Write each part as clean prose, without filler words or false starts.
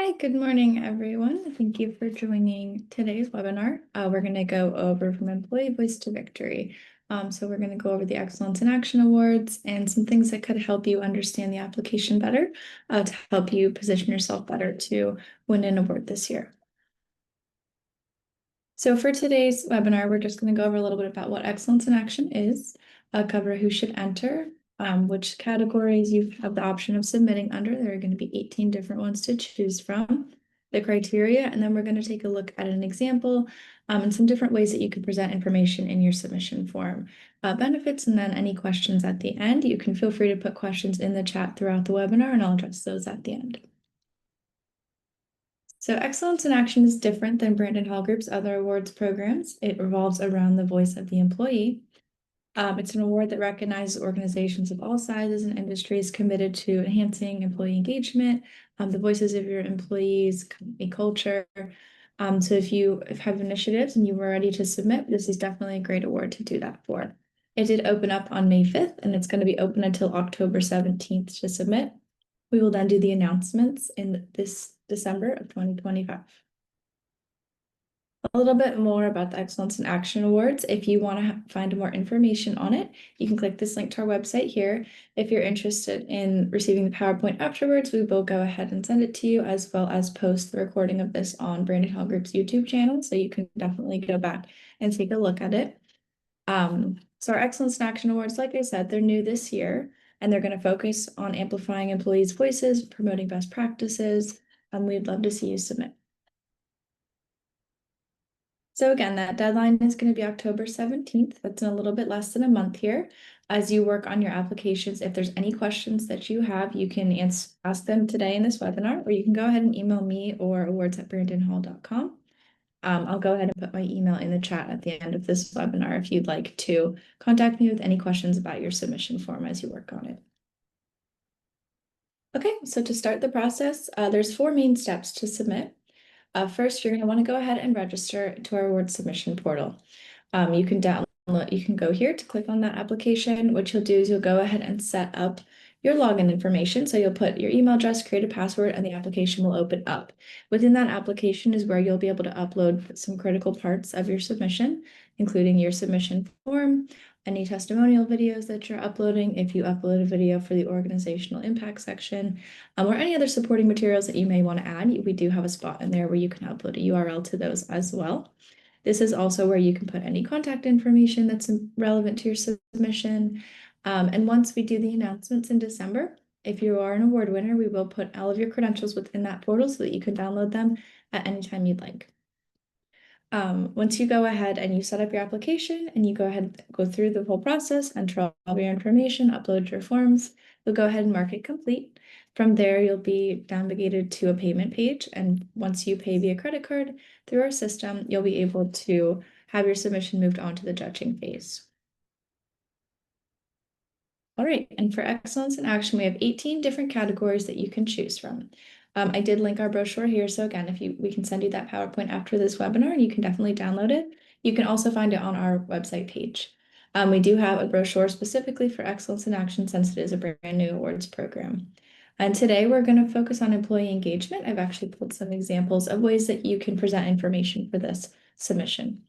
Hi, good morning, everyone. Thank you for joining today's webinar. We're going to go over from employee voice to victory. So we're going to go over the Excellence in Action Awards and some things that could help you understand the application better to help you position yourself better to win an award this year. So for today's webinar, we're just going to go over a little bit about what Excellence in Action is, cover who should enter, which categories you have the option of submitting under. There are going to be 18 different ones to choose from, the criteria, and then we're going to take a look at an example and some different ways that you can present information in your submission form. Benefits, and then any questions at the end. You can feel free to put questions in the chat throughout the webinar, and I'll address those at the end. So Excellence in Action is different than Brandon Hall Group's other awards programs. It revolves around the voice of the employee. It's an award that recognizes organizations of all sizes and industries committed to enhancing employee engagement, the voices of your employees, company culture. So if you have initiatives and you were ready to submit, this is definitely a great award to do that for. It did open up on May 5th, and it's going to be open until October 17th to submit. We will then do the announcements in this December of 2025. A little bit more about the Excellence in Action Awards. If you want to find more information on it, you can click this link to our website here. If you're interested in receiving the PowerPoint afterwards, we will go ahead and send it to you, as well as post the recording of this on Brandon Hall Group's YouTube channel, so you can definitely go back and take a look at it. So our Excellence in Action Awards, like I said, they're new this year, and they're going to focus on amplifying employees' voices, promoting best practices, and we'd love to see you submit. So again, that deadline is going to be October 17th. That's in a little bit less than a month here. As you work on your applications, if there's any questions that you have, you can ask them today in this webinar, or you can go ahead and email me or awards@brandonhall.com. I'll go ahead and put my email in the chat at the end of this webinar if you'd like to contact me with any questions about your submission form as you work on it. Okay, so to start the process, there's 4 main steps to submit. First, you're going to want to go ahead and register to our award submission portal. You can go here to click on that application. What you'll do is you'll go ahead and set up your login information. So you'll put your email address, create a password, and the application will open up. Within that application is where you'll be able to upload some critical parts of your submission, including your submission form, any testimonial videos that you're uploading, if you upload a video for the organizational impact section, or any other supporting materials that you may want to add. We do have a spot in there where you can upload a URL to those as well. This is also where you can put any contact information that's relevant to your submission. And once we do the announcements in December, if you are an award winner, we will put all of your credentials within that portal so that you can download them at any time you'd like. Once you go ahead and you set up your application and you go ahead and go through the whole process, enter all of your information, upload your forms, you'll go ahead and mark it complete. From there, you'll be navigated to a payment page. And once you pay via credit card through our system, you'll be able to have your submission moved on to the judging phase. All right, and for Excellence in Action, we have 18 different categories that you can choose from. I did link our brochure here, so again, we can send you that PowerPoint after this webinar, and you can definitely download it. You can also find it on our website page. We do have a brochure specifically for Excellence in Action since it is a brand new awards program. And today we're going to focus on employee engagement. I've actually pulled some examples of ways that you can present information for this submission.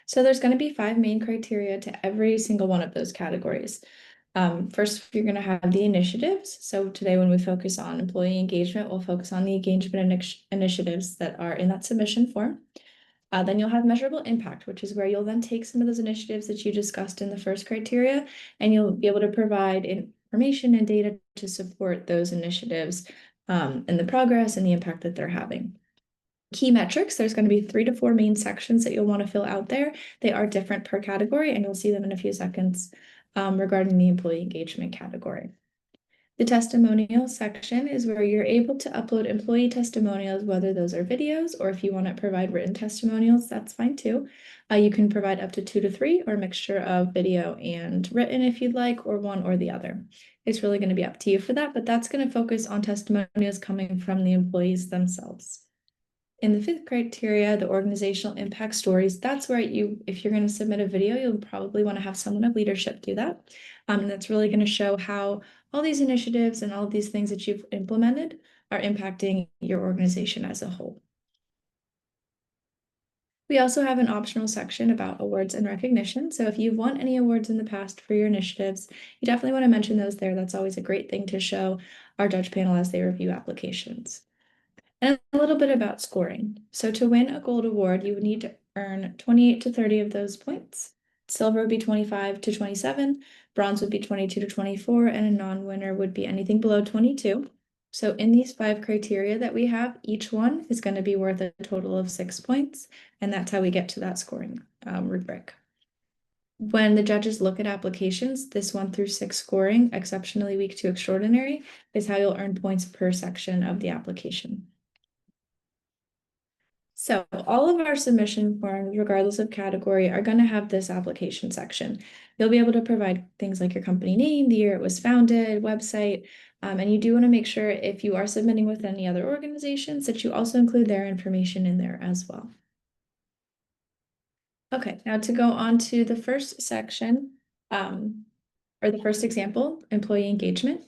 So there's going to be 5 main criteria to every single one of those categories. First, you're going to have the initiatives. So today when we focus on employee engagement, we'll focus on the engagement initiatives that are in that submission form. Then you'll have measurable impact, which is where you'll then take some of those initiatives that you discussed in the first criteria, and you'll be able to provide information and data to support those initiatives and the progress and the impact that they're having. Key metrics, there's going to be 3 to 4 main sections that you'll want to fill out there. They are different per category, and you'll see them in a few seconds regarding the employee engagement category. The testimonial section is where you're able to upload employee testimonials, whether those are videos or if you want to provide written testimonials, that's fine too. You can provide up to 2 to 3 or a mixture of video and written if you'd like, or one or the other. It's really going to be up to you for that, but that's going to focus on testimonials coming from the employees themselves. In the 5th criteria, the organizational impact stories, that's where if you're going to submit a video, you'll probably want to have someone of leadership do that. And that's really going to show how all these initiatives and all of these things that you've implemented are impacting your organization as a whole. We also have an optional section about awards and recognition. So if you've won any awards in the past for your initiatives, you definitely want to mention those there. That's always a great thing to show our judge panel as they review applications. And a little bit about scoring. So to win a gold award, you would need to earn 28 to 30 of those points. Silver would be 25 to 27, bronze would be 22 to 24, and a non-winner would be anything below 22. So in these 5 criteria that we have, each one is going to be worth a total of 6 points, and that's how we get to that scoring rubric. When the judges look at applications, this 1 through 6 scoring, exceptionally weak to extraordinary, is how you'll earn points per section of the application. So all of our submission forms, regardless of category, are going to have this application section. You'll be able to provide things like your company name, the year it was founded, website, and you do want to make sure if you are submitting with any other organizations that you also include their information in there as well. Okay, now to go on to the first section, or the first example, employee engagement.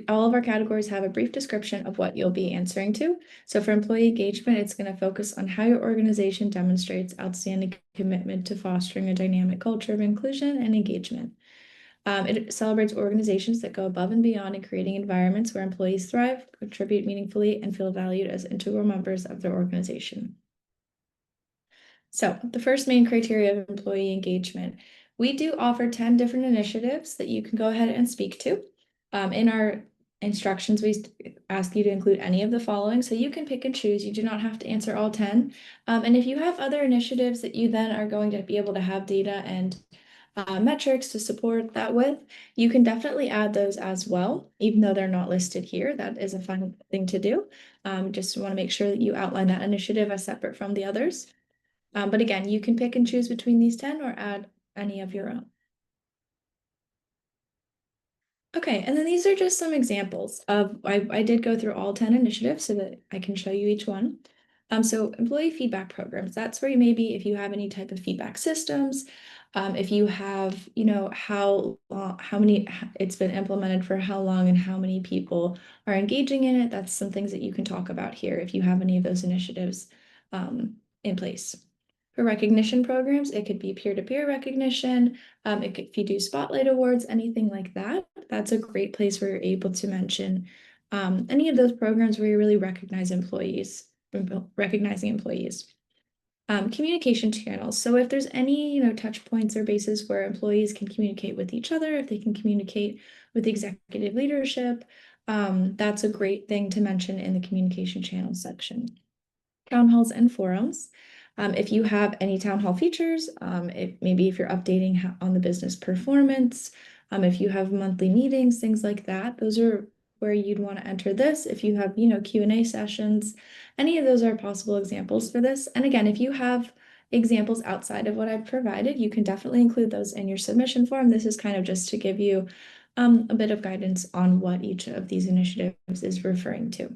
All of our categories have a brief description of what you'll be answering to. So for employee engagement, it's going to focus on how your organization demonstrates outstanding commitment to fostering a dynamic culture of inclusion and engagement. It celebrates organizations that go above and beyond in creating environments where employees thrive, contribute meaningfully, and feel valued as integral members of their organization. So the first main criteria of employee engagement, we do offer 10 different initiatives that you can go ahead and speak to. In our instructions, we ask you to include any of the following, so you can pick and choose. You do not have to answer all 10. And if you have other initiatives that you then are going to be able to have data and metrics to support that with, you can definitely add those as well, even though they're not listed here. That is a fun thing to do. Just want to make sure that you outline that initiative as separate from the others. But again, you can pick and choose between these 10 or add any of your own. Okay, and then these are just some examples of, I did go through all 10 initiatives so that I can show you each one. So employee feedback programs, that's where you maybe if you have any type of feedback systems, if you have, how many, it's been implemented for how long and how many people are engaging in it, that's some things that you can talk about here if you have any of those initiatives in place. For recognition programs, it could be peer-to-peer recognition. If you do spotlight awards, anything like that, that's a great place where you're able to mention any of those programs where you really recognize employees, recognizing employees. Communication channels. So if there's any, touch points or bases where employees can communicate with each other, if they can communicate with executive leadership, that's a great thing to mention in the communication channel section. Town halls and forums. If you have any town hall features, maybe if you're updating on the business performance, if you have monthly meetings, things like that, those are where you'd want to enter this. If you have, Q&A sessions, any of those are possible examples for this. And again, if you have examples outside of what I've provided, you can definitely include those in your submission form. This is kind of just to give you a bit of guidance on what each of these initiatives is referring to.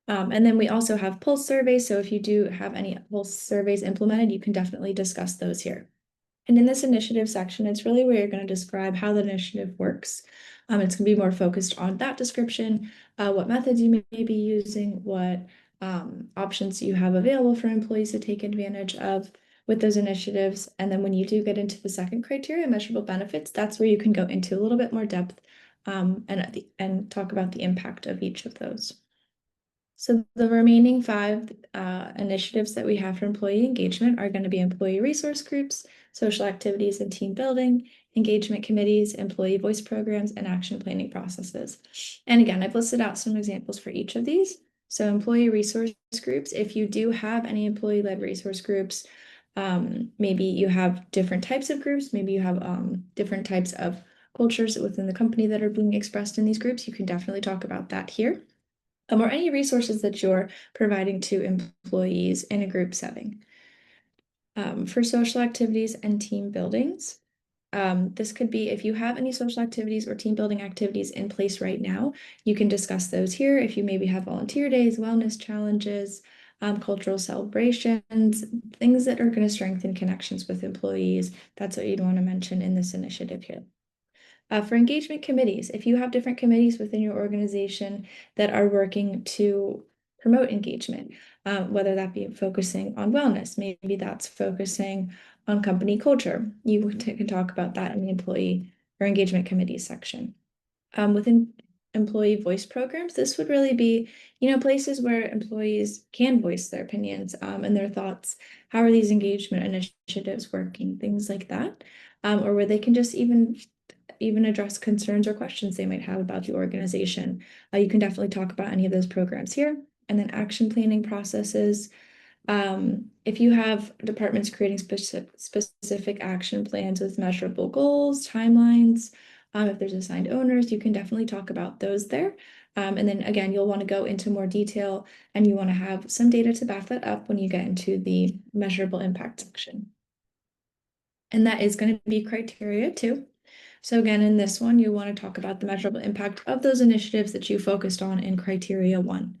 And then we also have pulse surveys. So if you do have any pulse surveys implemented, you can definitely discuss those here. And in this initiative section, it's really where you're going to describe how the initiative works. It's going to be more focused on that description, what methods you may be using, what options you have available for employees to take advantage of with those initiatives. And then when you do get into the second criteria, measurable benefits, that's where you can go into a little bit more depth and talk about the impact of each of those. So the remaining 5 initiatives that we have for employee engagement are going to be employee resource groups, social activities and team building, engagement committees, employee voice programs, and action planning processes. And again, I've listed out some examples for each of these. So employee resource groups, if you do have any employee-led resource groups, maybe you have different types of groups, maybe you have different types of cultures within the company that are being expressed in these groups, you can definitely talk about that here. Or any resources that you're providing to employees in a group setting. For social activities and team buildings, this could be if you have any social activities or team building activities in place right now, you can discuss those here. If you maybe have volunteer days, wellness challenges, cultural celebrations, things that are going to strengthen connections with employees, that's what you'd want to mention in this initiative here. For engagement committees, if you have different committees within your organization that are working to promote engagement, whether that be focusing on wellness, maybe that's focusing on company culture. You can talk about that in the employee or engagement committee section. Within employee voice programs, this would really be, places where employees can voice their opinions and their thoughts. How are these engagement initiatives working? Things like that. Or where they can just even address concerns or questions they might have about the organization. You can definitely talk about any of those programs here. And then action planning processes. If you have departments creating specific action plans with measurable goals, timelines, if there's assigned owners, you can definitely talk about those there. And then again, you'll want to go into more detail and you want to have some data to back that up when you get into the measurable impact section. And that is going to be criteria too. So again, in this one, you want to talk about the measurable impact of those initiatives that you focused on in criteria 1.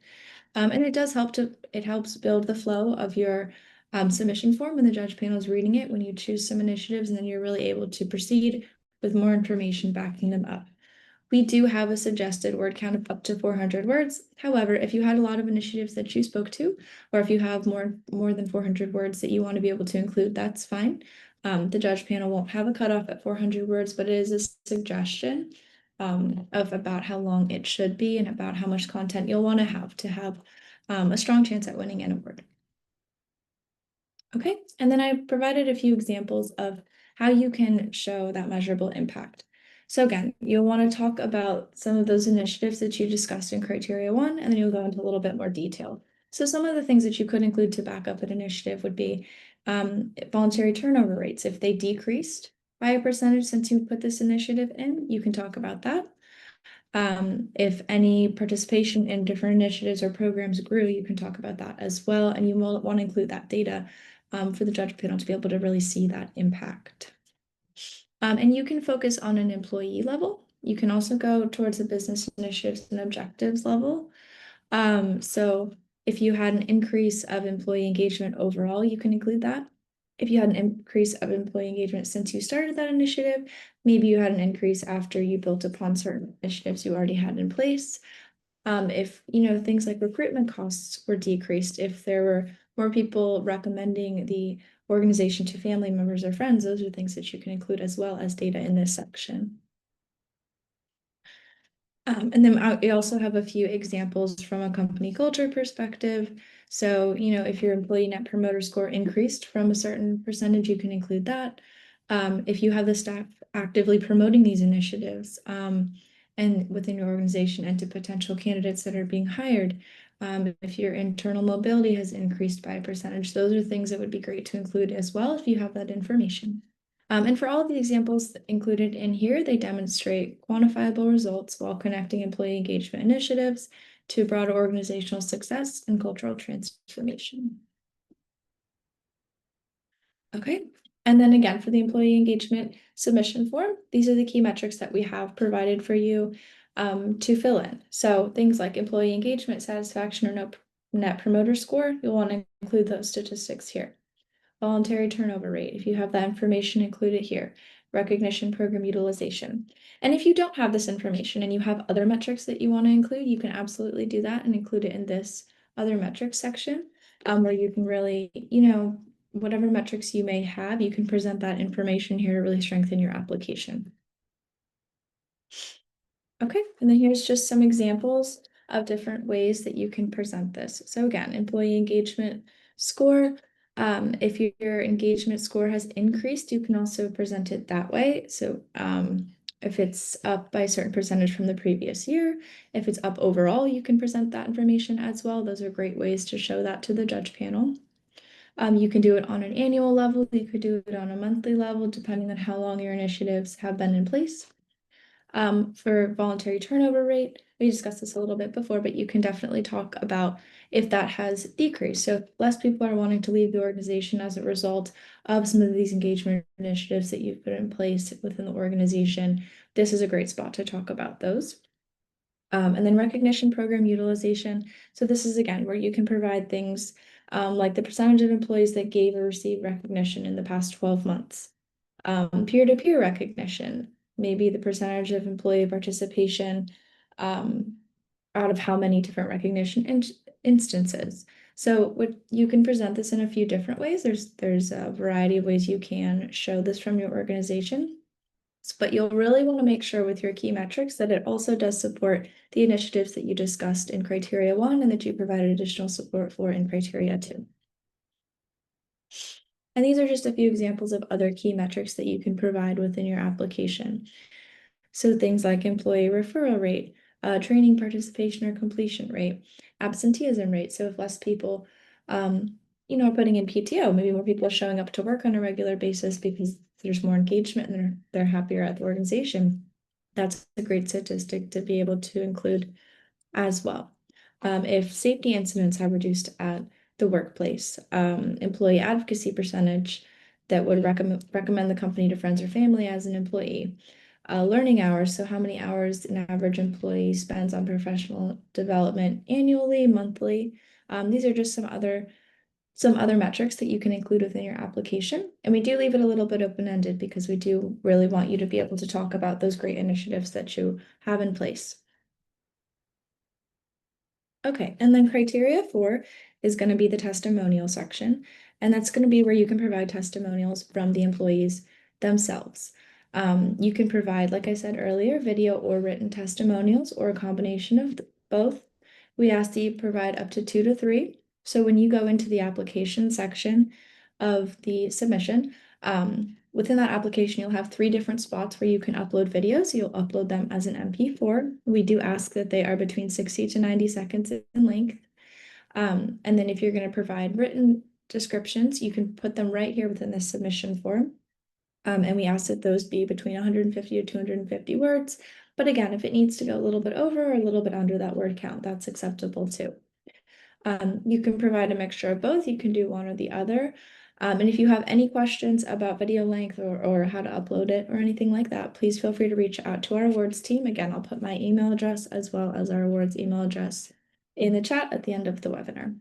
And it helps build the flow of your submission form when the judge panel is reading it, when you choose some initiatives, and then you're really able to proceed with more information backing them up. We do have a suggested word count of up to 400 words. However, if you had a lot of initiatives that you spoke to, or if you have more than 400 words that you want to be able to include, that's fine. The judge panel won't have a cutoff at 400 words, but it is a suggestion of about how long it should be and about how much content you'll want to have a strong chance at winning an award. Okay, and then I provided a few examples of how you can show that measurable impact. So again, you'll want to talk about some of those initiatives that you discussed in criteria 1, and then you'll go into a little bit more detail. So some of the things that you could include to back up an initiative would be voluntary turnover rates. If they decreased by a percentage since you put this initiative in, you can talk about that. If any participation in different initiatives or programs grew, you can talk about that as well. And you will want to include that data for the judge panel to be able to really see that impact. And you can focus on an employee level. You can also go towards the business initiatives and objectives level. So if you had an increase of employee engagement overall, you can include that. If you had an increase of employee engagement since you started that initiative, maybe you had an increase after you built upon certain initiatives you already had in place. If, things like recruitment costs were decreased, if there were more people recommending the organization to family members or friends, those are things that you can include as well as data in this section. And then we also have a few examples from a company culture perspective. So, if your employee net promoter score increased from a certain percentage, you can include that. If you have the staff actively promoting these initiatives and within your organization and to potential candidates that are being hired, if your internal mobility has increased by a percentage, those are things that would be great to include as well if you have that information. And for all of the examples included in here, they demonstrate quantifiable results while connecting employee engagement initiatives to broader organizational success and cultural transformation. Okay, and then again, for the employee engagement submission form, these are the key metrics that we have provided for you to fill in. So things like employee engagement, satisfaction, or net promoter score, you'll want to include those statistics here. Voluntary turnover rate, if you have that information included here, recognition program utilization. And if you don't have this information and you have other metrics that you want to include, you can absolutely do that and include it in this other metrics section, where you can really, whatever metrics you may have, you can present that information here to really strengthen your application. Okay, and then here's just some examples of different ways that you can present this. So again, employee engagement score. If your engagement score has increased, you can also present it that way. So if it's up by a certain percentage from the previous year, if it's up overall, you can present that information as well. Those are great ways to show that to the judge panel. You can do it on an annual level. You could do it on a monthly level, depending on how long your initiatives have been in place. For voluntary turnover rate, we discussed this a little bit before, but you can definitely talk about if that has decreased. So if less people are wanting to leave the organization as a result of some of these engagement initiatives that you've put in place within the organization, this is a great spot to talk about those. And then recognition program utilization. So this is again where you can provide things like the percentage of employees that gave or received recognition in the past 12 months. Peer-to-peer recognition. maybe the percentage of employee participation um, out of how many different recognition instances. So what you can present this in a few different ways. There's a variety of ways you can show this from your organization. But you'll really want to make sure with your key metrics that it also does support the initiatives that you discussed in criteria 1 and that you provided additional support for in criteria 2. And these are just a few examples of other key metrics that you can provide within your application. So things like employee referral rate, training participation or completion rate, absenteeism rate. So if less people, are putting in PTO, maybe more people are showing up to work on a regular basis because there's more engagement and they're happier at the organization. That's a great statistic to be able to include as well. If safety incidents have reduced at the workplace, employee advocacy percentage that would recommend the company to friends or family as an employee. Learning hours, so how many hours an average employee spends on professional development annually, monthly. These are just some other metrics that you can include within your application. And we do leave it a little bit open-ended because we do really want you to be able to talk about those great initiatives that you have in place. Okay, and then criteria 4 is going to be the testimonial section, and that's going to be where you can provide testimonials from the employees themselves. You can provide, like I said earlier, video or written testimonials or a combination of both. We ask that you provide up to 2 to 3. So when you go into the application section of the submission, within that application, you'll have 3 different spots where you can upload videos. You'll upload them as an MP4. We do ask that they are between 60 to 90 seconds in length. And then if you're going to provide written descriptions, you can put them right here within the submission form. And we ask that those be between 150 to 250 words. But again, if it needs to go a little bit over or a little bit under that word count, that's acceptable too. You can provide a mixture of both. You can do one or the other. And if you have any questions about video length or how to upload it or anything like that, please feel free to reach out to our awards team. Again, I'll put my email address as well as our awards email address in the chat at the end of the webinar.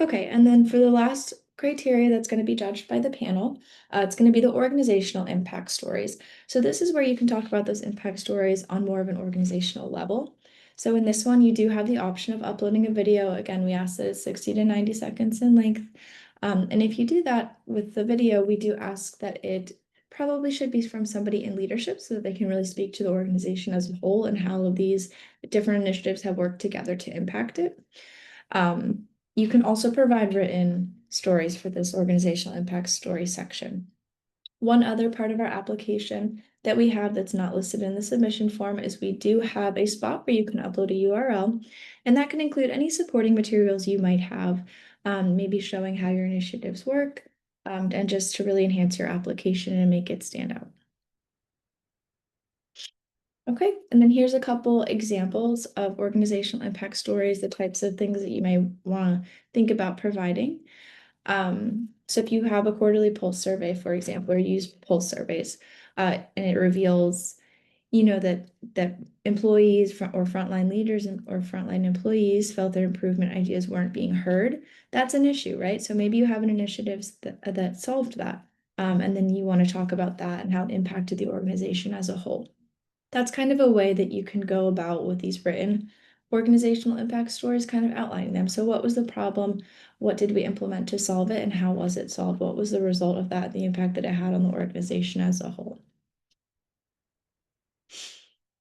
Okay, and then for the last criteria that's going to be judged by the panel, it's going to be the organizational impact stories. So this is where you can talk about those impact stories on more of an organizational level. So in this one, you do have the option of uploading a video. Again, we ask that it's 60 to 90 seconds in length. And if you do that with the video, we do ask that it probably should be from somebody in leadership so that they can really speak to the organization as a whole and how all of these different initiatives have worked together to impact it. You can also provide written stories for this organizational impact story section. One other part of our application that we have that's not listed in the submission form is we do have a spot where you can upload a URL, and that can include any supporting materials you might have, maybe showing how your initiatives work, and just to really enhance your application and make it stand out. Okay, and then here's a couple examples of organizational impact stories, the types of things that you may want to think about providing. So if you have a quarterly pulse survey, for example, or use pulse surveys, and it reveals, that employees or frontline leaders or frontline employees felt their improvement ideas weren't being heard, that's an issue, right? So maybe you have an initiative that solved that, and then you want to talk about that and how it impacted the organization as a whole. That's kind of a way that you can go about with these written organizational impact stories, kind of outlining them. So what was the problem? What did we implement to solve it? And how was it solved? What was the result of that, the impact that it had on the organization as a whole?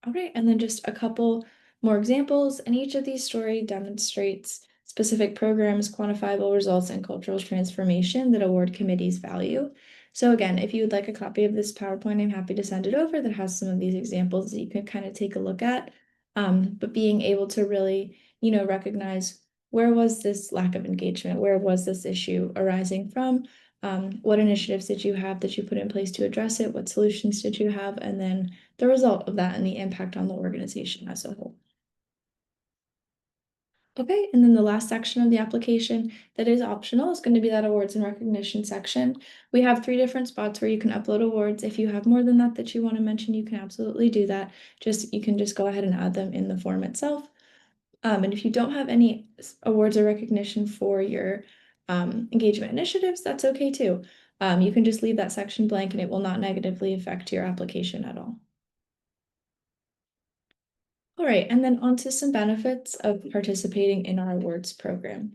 All right, and then just a couple more examples. And each of these stories demonstrates specific programs, quantifiable results, and cultural transformation that award committees value. So again, if you would like a copy of this PowerPoint, I'm happy to send it over that has some of these examples that you can kind of take a look at. But being able to really, recognize where was this lack of engagement? Where was this issue arising from? What initiatives did you have that you put in place to address it? What solutions did you have? And then the result of that and the impact on the organization as a whole. Okay, and then the last section of the application that is optional is going to be that awards and recognition section. We have 3 different spots where you can upload awards. If you have more than that you want to mention, you can absolutely do that. You can just go ahead and add them in the form itself. And if you don't have any awards or recognition for your engagement initiatives, that's okay too. You can just leave that section blank and it will not negatively affect your application at all. All right, and then on to some benefits of participating in our awards program.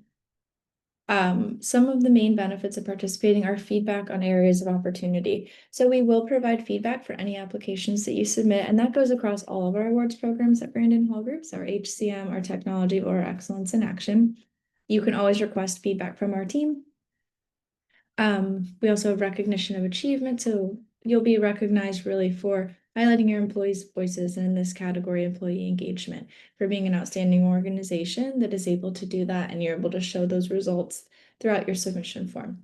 Some of the main benefits of participating are feedback on areas of opportunity. So we will provide feedback for any applications that you submit, and that goes across all of our awards programs at Brandon Hall Groups, our HCM, our technology, or our excellence in action. You can always request feedback from our team. We also have recognition of achievement, so you'll be recognized really for highlighting your employees' voices, and in this category, employee engagement, for being an outstanding organization that is able to do that, and you're able to show those results throughout your submission form.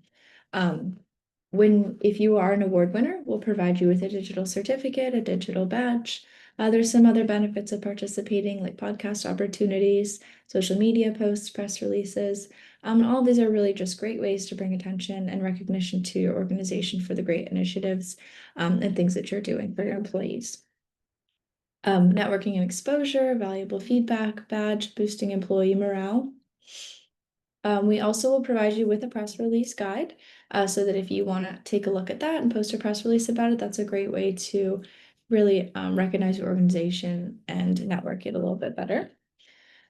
If you are an award winner, we'll provide you with a digital certificate, a digital badge. There's some other benefits of participating, like podcast opportunities, social media posts, press releases. All these are really just great ways to bring attention and recognition to your organization for the great initiatives and things that you're doing for your employees. Networking and exposure, valuable feedback, badge, boosting employee morale. We also will provide you with a press release guide so that if you want to take a look at that and post a press release about it, that's a great way to really recognize your organization and network it a little bit better.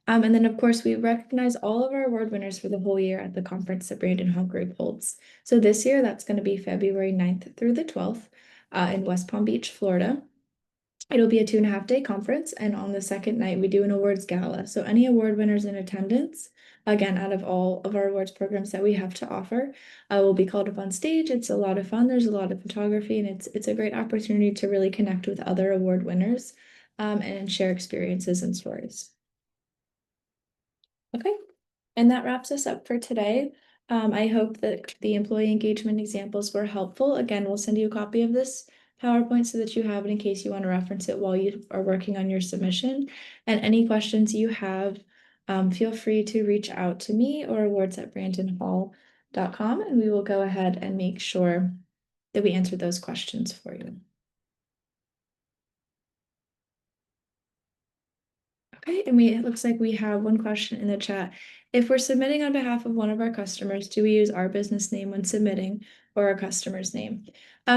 And then, of course, we recognize all of our award winners for the whole year at the conference that Brandon Hall Group holds. So this year, that's going to be February 9th through the 12th in West Palm Beach, Florida. It'll be a 2.5-day conference, and on the second night, we do an awards gala. So any award winners in attendance, again, out of all of our awards programs that we have to offer, will be called up on stage. It's a lot of fun. There's a lot of photography, and it's a great opportunity to really connect with other award winners and share experiences and stories. Okay, and that wraps us up for today. I hope that the employee engagement examples were helpful. Again, we'll send you a copy of this PowerPoint so that you have it in case you want to reference it while you are working on your submission. And any questions you have, feel free to reach out to me or awards@brandonhall.com, and we will go ahead and make sure that we answer those questions for you. Okay, and it looks like we have one question in the chat. If we're submitting on behalf of one of our customers, do we use our business name when submitting or our customer's name?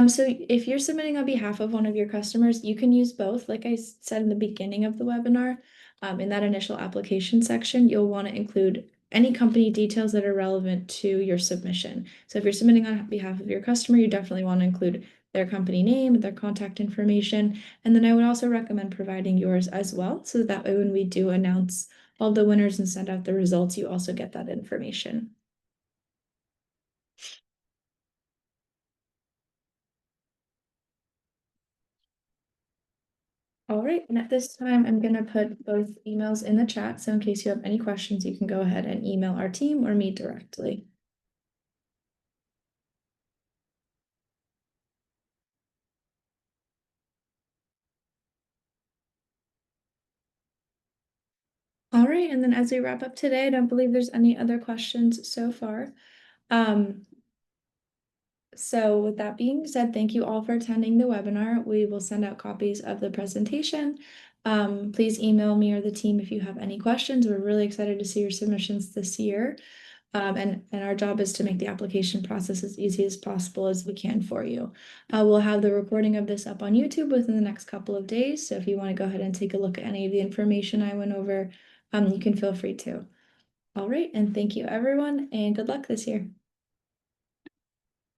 So if you're submitting on behalf of one of your customers, you can use both. Like I said in the beginning of the webinar, in that initial application section, you'll want to include any company details that are relevant to your submission. So if you're submitting on behalf of your customer, you definitely want to include their company name, their contact information, and then I would also recommend providing yours as well, so that way when we do announce all the winners and send out the results, you also get that information. All right, and at this time, I'm going to put both emails in the chat, so in case you have any questions, you can go ahead and email our team or me directly. All right, and then as we wrap up today, I don't believe there's any other questions so far. So with that being said, thank you all for attending the webinar. We will send out copies of the presentation. Please email me or the team if you have any questions. We're really excited to see your submissions this year. And our job is to make the application process as easy as possible as we can for you. We'll have the recording of this up on YouTube within the next couple of days. So if you want to go ahead and take a look at any of the information I went over, you can feel free to. All right, and thank you everyone, and good luck this year.